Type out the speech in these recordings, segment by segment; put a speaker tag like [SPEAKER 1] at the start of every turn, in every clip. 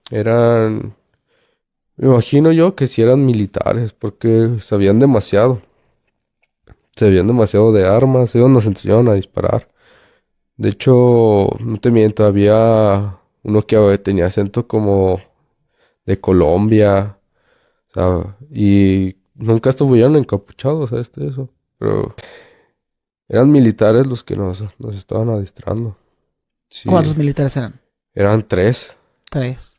[SPEAKER 1] Eran, me imagino yo que sí eran militares, porque sabían demasiado de armas, ellos nos enseñaron a disparar. De hecho, no te miento, había uno que tenía acento como de Colombia, o sea, y nunca estuvieron encapuchados, ¿sabes de eso? Pero eran militares los que nos estaban adiestrando. Sí,
[SPEAKER 2] ¿Cuántos militares eran?
[SPEAKER 1] eran
[SPEAKER 2] Tres.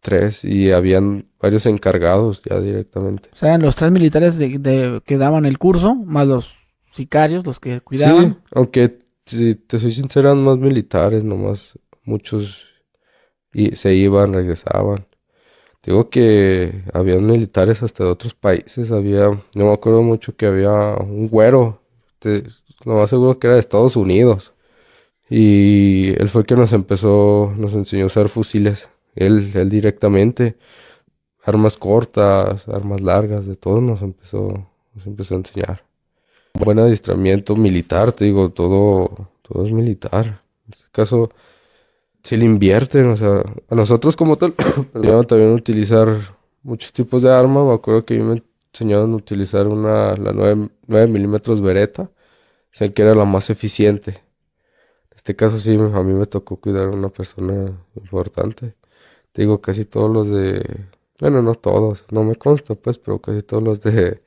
[SPEAKER 1] tres, y habían varios encargados ya directamente.
[SPEAKER 2] O sea, eran los tres militares que daban el curso, más los sicarios, los que
[SPEAKER 1] Sí,
[SPEAKER 2] cuidaban.
[SPEAKER 1] aunque si te soy sincero, eran más militares, nomás muchos se iban, regresaban. Digo que habían militares hasta de otros países, no me acuerdo mucho que había un güero, lo más seguro que era de Estados Unidos. Y él fue el que nos enseñó a usar fusiles, él directamente, armas cortas, armas largas, de todo nos empezó a enseñar. Buen adiestramiento militar, te digo, todo es militar. En este caso, si le invierten, o sea, a nosotros como tal, perdón, también utilizar muchos tipos de armas. Me acuerdo que a mí me enseñaron a utilizar la 9 milímetros Beretta, sé que era la más eficiente. En este caso sí, a mí me tocó cuidar a una persona importante. Te digo, casi todos bueno, no todos, no me consta pues, pero casi todos los de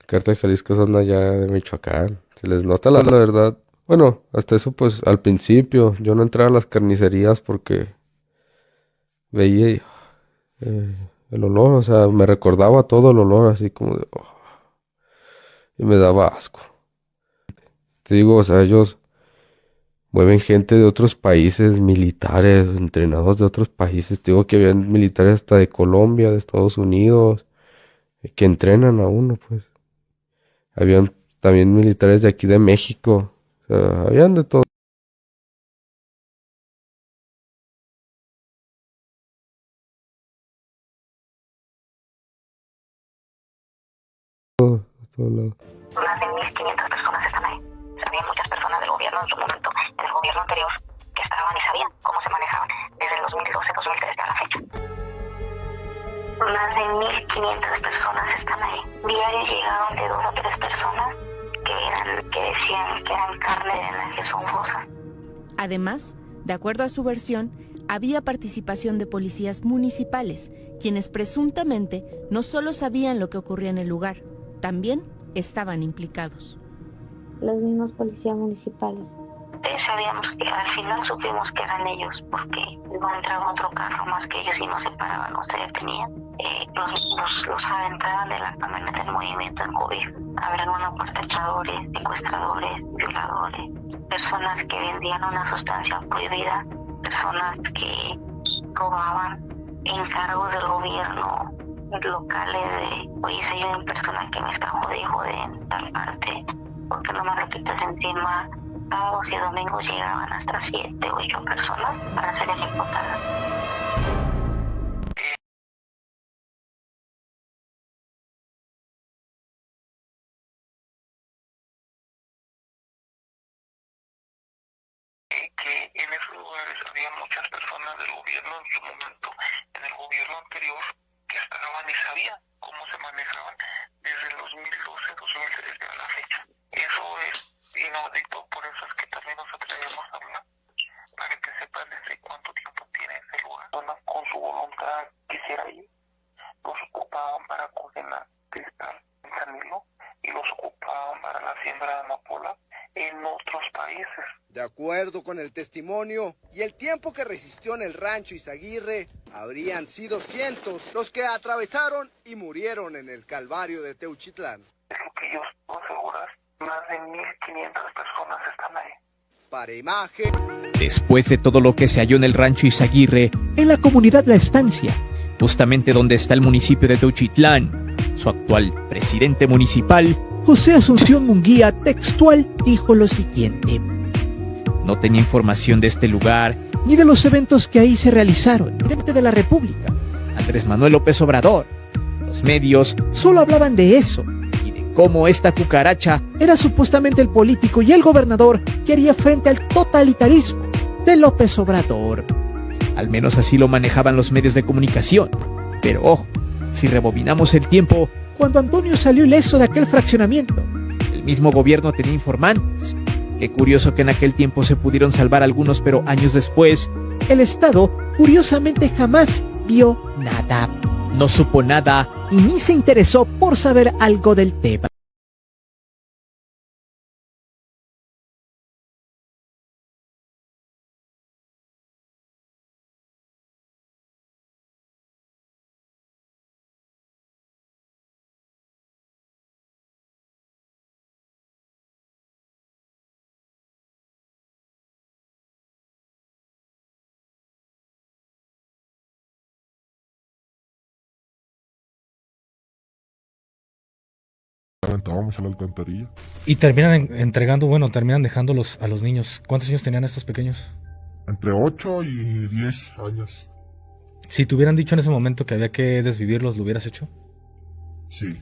[SPEAKER 1] Cártel Jalisco son allá de Michoacán. Se les nota la verdad. Bueno, hasta eso pues al principio yo no entraba a las carnicerías porque veía el olor, o sea, me recordaba todo el olor así como de, y me daba asco. Te digo, o sea, ellos mueven gente de otros países, militares, entrenados de otros países. Te digo que habían militares hasta de Colombia, de Estados Unidos, que entrenan a uno, pues. Habían también militares de aquí de México, o sea, habían de todo. De todo lado.
[SPEAKER 3] Más de 1.500 personas están ahí. Sabían muchas personas del gobierno en su momento, del gobierno anterior, que estaban y sabían cómo se manejaban desde el 2012-2013 a la fecha. Más de 1.500 personas están ahí. Diario llegaban de 2 o 3 personas que decían que eran carne de la Jesús Rosa.
[SPEAKER 4] Además, de acuerdo a su versión, había participación de policías municipales, quienes presuntamente no solo sabían lo que ocurría en el lugar, también estaban implicados.
[SPEAKER 5] Los mismos policías municipales.
[SPEAKER 3] Sabíamos que al final supimos que eran ellos, porque no entraba otro carro más que ellos y no se paraban, no se detenían. Los aventaban de la camioneta en movimiento en COVID. Abrieron una puerta, echadores, secuestradores, violadores, personas que vendían una sustancia prohibida, personas que robaban, encargos del gobierno locales de, oye, si hay una persona que me está jodiendo en tal parte, porque no me lo quitas encima. Sábados y domingos llegaban hasta 7 o 8 personas para ser ejecutadas. Que en esos lugares había muchas personas del gobierno en su momento, en el gobierno anterior, que estaban y sabían cómo se manejaban desde el 2012-2013 a la fecha. Eso es inaudito, por eso es que también nos atrevemos a hablar, para que sepan desde cuánto tiempo tiene ese lugar. Personas con su voluntad quisiera ir, los ocupaban para coordinar cristal en Canelo y los ocupaban para la siembra de amapola en otros países.
[SPEAKER 6] De acuerdo con el testimonio y el tiempo que resistió en el rancho Izaguirre, habrían sido cientos los que atravesaron y murieron en el Calvario de Teuchitlán.
[SPEAKER 3] Es lo que ellos puedo asegurar, más de 1.500 personas están ahí.
[SPEAKER 6] Para Imagen.
[SPEAKER 7] Después de todo lo que se halló en el rancho Izaguirre, en la comunidad La Estancia, justamente donde está el municipio de Teuchitlán, su actual presidente municipal, José Asunción Munguía, textual, dijo lo siguiente: no tenía información de este lugar ni de los eventos que ahí se realizaron. El presidente de la República, Andrés Manuel López Obrador, los medios solo hablaban de eso y de cómo esta cucaracha era supuestamente el político y el gobernador que haría frente al totalitarismo de López Obrador. Al menos así lo manejaban los medios de comunicación. Pero ojo, si rebobinamos el tiempo, cuando Antonio salió ileso de aquel fraccionamiento, el mismo gobierno tenía informantes. Qué curioso que en aquel tiempo se pudieron salvar algunos, pero años después, el Estado, curiosamente, jamás vio nada. No supo nada y ni se interesó por saber algo del tema.
[SPEAKER 8] Aventábamos a la alcantarilla.
[SPEAKER 9] Y terminan entregando, bueno, terminan dejándolos a los niños. ¿Cuántos años tenían estos pequeños?
[SPEAKER 8] Entre 8 y 10 años.
[SPEAKER 9] Si te hubieran dicho en ese momento que había que desvivirlos, ¿lo hubieras hecho?
[SPEAKER 8] Sí.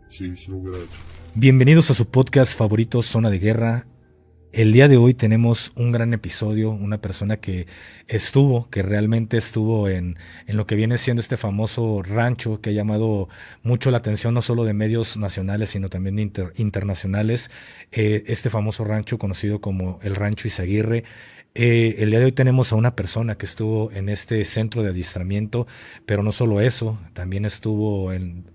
[SPEAKER 8] Sí lo hubiera hecho.
[SPEAKER 9] Bienvenidos a su podcast favorito, Zona de Guerra. El día de hoy tenemos un gran episodio, una persona que realmente estuvo en lo que viene siendo este famoso rancho que ha llamado mucho la atención no solo de medios nacionales sino también internacionales, este famoso rancho conocido como el Rancho Izaguirre. El día de hoy tenemos a una persona que estuvo en este centro de adiestramiento, pero no solo eso, también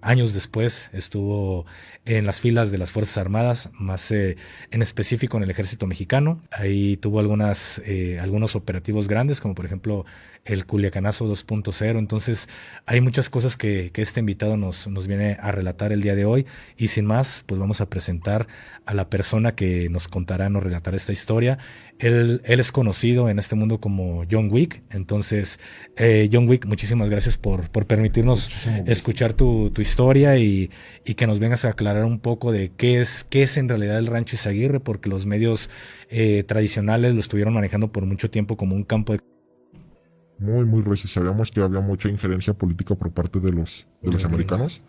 [SPEAKER 9] años después, estuvo en las filas de las Fuerzas Armadas, más en específico en el Ejército Mexicano. Ahí tuvo algunos operativos grandes, como por ejemplo el Culiacanazo 2.0. Entonces hay muchas cosas que este invitado nos viene a relatar el día de hoy, y sin más, pues vamos a presentar a la persona que nos contará, nos relatará esta historia. Él es conocido en este mundo como John Wick. Entonces, John Wick, muchísimas gracias por permitirnos escuchar tu historia y que nos vengas a aclarar un poco de qué es en realidad el Rancho Izaguirre, porque los medios tradicionales lo estuvieron manejando por mucho tiempo como un campo de...
[SPEAKER 8] Muy recio. Sabíamos que había mucha injerencia política por parte de los americanos,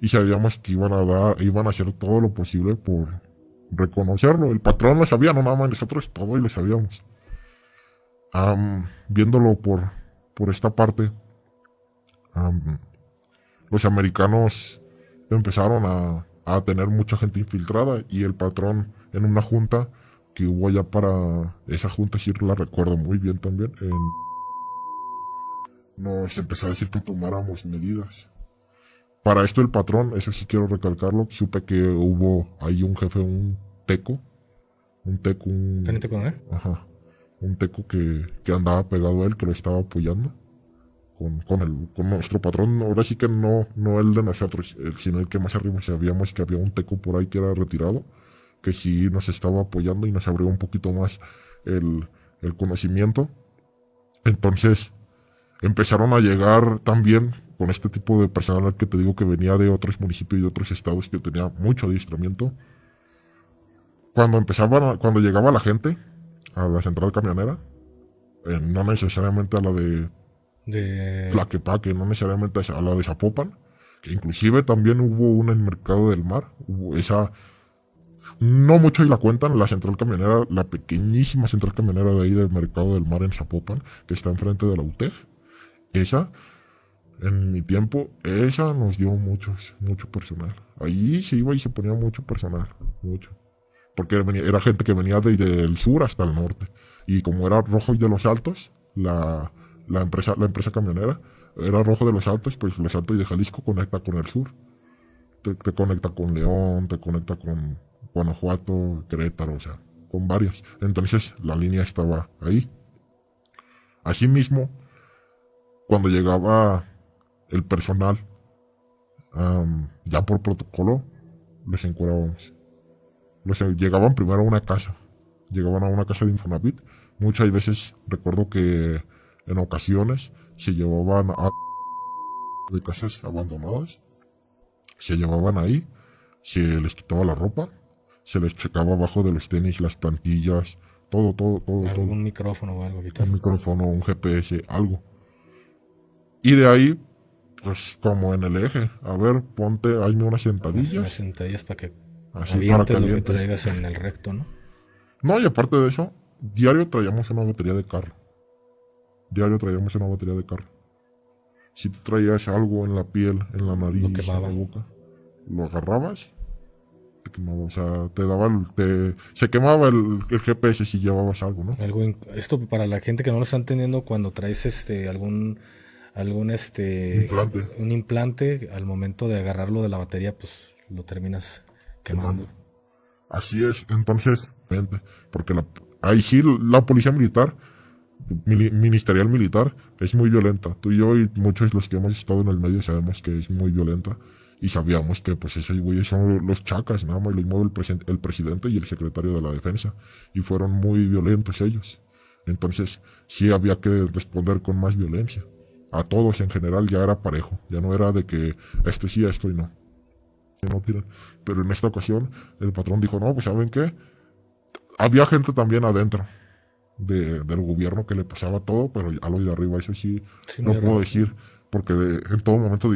[SPEAKER 8] y sabíamos que iban a hacer todo lo posible por reconocerlo. El patrón lo sabía, no nada más nosotros, todo, y lo sabíamos. Viéndolo por esta parte, los americanos empezaron a tener mucha gente infiltrada, y el patrón, en una junta que hubo allá para esa junta, sí la recuerdo muy bien también, nos empezó a decir que tomáramos medidas. Para esto el patrón, eso sí quiero recalcarlo, supe que hubo ahí un jefe, un teco.
[SPEAKER 9] ¿Teniente coronel?
[SPEAKER 8] Ajá. Un teco que andaba pegado a él, que lo estaba apoyando con nuestro patrón. Ahora sí que no el de nosotros, sino el que más arriba. Sabíamos que había un teco por ahí que era retirado, que sí nos estaba apoyando y nos abrió un poquito más el conocimiento. Entonces empezaron a llegar también con este tipo de personal que te digo que venía de otros municipios y de otros estados, que tenía mucho adiestramiento. Cuando llegaba la gente a la central camionera, no necesariamente a la de Tlaquepaque, no necesariamente a la de Zapopan, que inclusive también hubo una en Mercado del Mar. No muchos la cuentan, la central camionera, la pequeñísima central camionera de ahí del Mercado del Mar en Zapopan, que está enfrente de la UTEF. Esa, en mi tiempo, esa nos dio mucho personal. Ahí se iba y se ponía mucho personal, mucho. Porque era gente que venía desde el sur hasta el norte. Y como era Rojo y de los Altos, la empresa camionera, era Rojo de los Altos, pues los Altos de Jalisco conecta con el sur. Te conecta con León, te conecta con Guanajuato, Querétaro, o sea, con varias. Entonces la línea estaba ahí. Asimismo, cuando llegaba el personal, ya por protocolo, les encurábamos. Llegaban primero a una casa. Llegaban a una casa de Infonavit. Muchas veces recuerdo que en ocasiones se llevaban a de casas abandonadas. Se llevaban ahí, se les quitaba la ropa, se les checaba abajo de los tenis, las plantillas, todo.
[SPEAKER 9] ¿Algún micrófono o algo?
[SPEAKER 8] Un micrófono, un GPS, algo. Y de ahí, pues como en el eje, a ver, hazme unas sentadillas.
[SPEAKER 9] Unas sentadillas para que
[SPEAKER 8] así, para que
[SPEAKER 9] lo que traigas en el recto, ¿no?
[SPEAKER 8] No, y aparte de eso, diario traíamos una batería de carro. Diario traíamos una batería de carro. Si te traías algo en la piel, en la nariz,
[SPEAKER 9] Lo
[SPEAKER 8] en
[SPEAKER 9] quemaba.
[SPEAKER 8] la boca, lo agarrabas, te quemaba. O sea, te daba se quemaba el GPS si llevabas algo, ¿no?
[SPEAKER 9] Esto para la gente que no lo está entendiendo, cuando traes algún
[SPEAKER 8] Implante.
[SPEAKER 9] un implante, al momento de agarrarlo de la batería, pues lo terminas quemando.
[SPEAKER 8] Así es, entonces, vente, porque ahí sí la policía militar, ministerial militar, es muy violenta. Tú y yo y muchos de los que hemos estado en el medio sabemos que es muy violenta y sabíamos que pues esos güeyes son los chacas, nada más lo mueve el presidente y el secretario de la defensa y fueron muy violentos ellos. Entonces sí había que responder con más violencia. A todos en general ya era parejo, ya no era de que esto sí, esto y no. No tiran. Pero en esta ocasión el patrón dijo, no, pues ¿saben qué? Había gente también adentro del gobierno que le pasaba todo, pero a lo de arriba eso sí,
[SPEAKER 9] Sí,
[SPEAKER 8] no
[SPEAKER 9] muy
[SPEAKER 8] puedo
[SPEAKER 9] raro.
[SPEAKER 8] decir, porque en todo momento